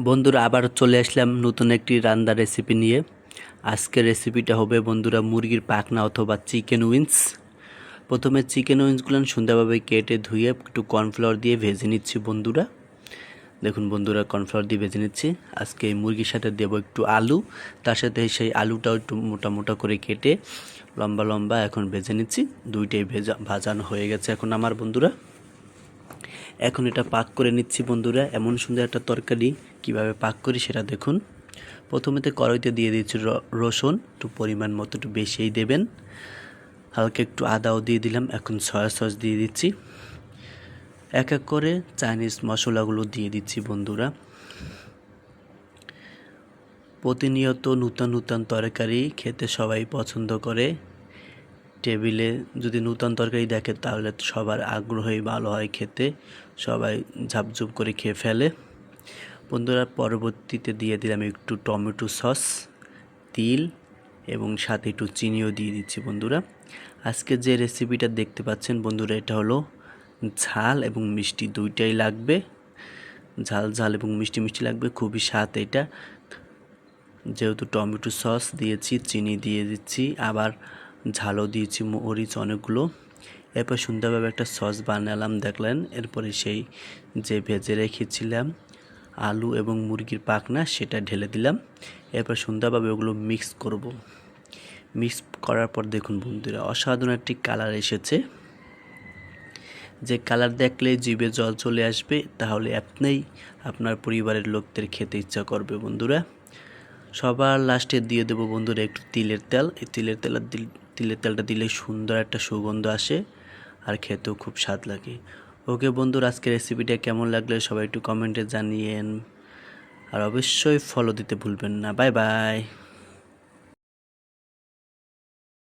বন্ধুরা আবার চলে আসলাম নতুন একটি রান্নার রেসিপি নিয়ে। আজকের রেসিপিটা হবে বন্ধুরা মুরগির পাখনা অথবা চিকেন উইংস। প্রথমে চিকেন উইংসগুলো সুন্দরভাবে কেটে ধুয়ে একটু কর্নফ্লাওয়ার দিয়ে ভেজে নিচ্ছি বন্ধুরা। দেখুন বন্ধুরা, কর্নফ্লাওয়ার দিয়ে ভেজে নিচ্ছি। আজকে এই মুরগির সাথে দেবো একটু আলু, তার সাথে সেই আলুটাও একটু মোটা মোটা করে কেটে লম্বা লম্বা এখন ভেজে নিচ্ছি। দুইটাই ভাজানো হয়ে গেছে এখন আমার বন্ধুরা। এখন এটা পাক করে নিচ্ছি বন্ধুরা। এমন সুন্দর একটা তরকারি কিভাবে পাক করি সেটা দেখুন। প্রথমেতে কড়াইতে দিয়ে দিচ্ছি রসুন, একটু পরিমাণ মতো একটু বেশিই দেবেন। হালকা একটু আদাও দিয়ে দিলাম। এখন সয়া সস দিয়ে দিচ্ছি। এক এক করে চাইনিজ মশলাগুলো দিয়ে দিচ্ছি বন্ধুরা। প্রতিনিয়ত নূতন নূতন তরকারি খেতে সবাই পছন্দ করে। টেবিলে যদি নূতন তরকারি দেখে তাহলে সবার আগ্রহই ভালো হয় খেতে, সবাই ঝাপঝুপ করে খেয়ে ফেলে বন্ধুরা। পরবর্তীতে দিয়ে দিলাম একটু টমেটো সস, তিল এবং সাথে একটু চিনিও দিয়ে দিচ্ছি বন্ধুরা। আজকে যে রেসিপিটা দেখতে পাচ্ছেন বন্ধুরা, এটা হলো ঝাল এবং মিষ্টি দুইটাই লাগবে। ঝাল ঝাল এবং মিষ্টি মিষ্টি লাগবে, খুবই স্বাদ এটা। যেহেতু টমেটো সস দিয়েছি, চিনি দিয়ে দিচ্ছি, আবার ঝালও দিয়েছি মরিচ অনেকগুলো। এরপর সুন্দরভাবে একটা সস বানালাম দেখলেন। এরপরে সেই যে ভেজে রেখেছিলাম আলু এবং মুরগির পাখনা সেটা ঢেলে দিলাম। এরপর সুন্দরভাবে ওগুলো মিক্স করব। মিক্স করার পর দেখুন বন্ধুরা, অসাধারণ একটি কালার এসেছে। যে কালার দেখলে জিভে জল চলে আসবে, তাহলে আপনিই আপনার পরিবারের লোকদের খেতে ইচ্ছা করবে বন্ধুরা। সবার লাস্টে দিয়ে দেবো বন্ধুরা একটু তিলের তেল। এই তিলের তেলটা দিলে সুন্দর একটা সুগন্ধ আসে আর খেতেও খুব স্বাদ লাগে। ওকে বন্ধুরা, আজকের রেসিপিটা কেমন লাগলে সবাই একটু কমেন্টে জানিয়েন, আর অবশ্যই ফলো দিতে ভুলবেন না। Bye bye.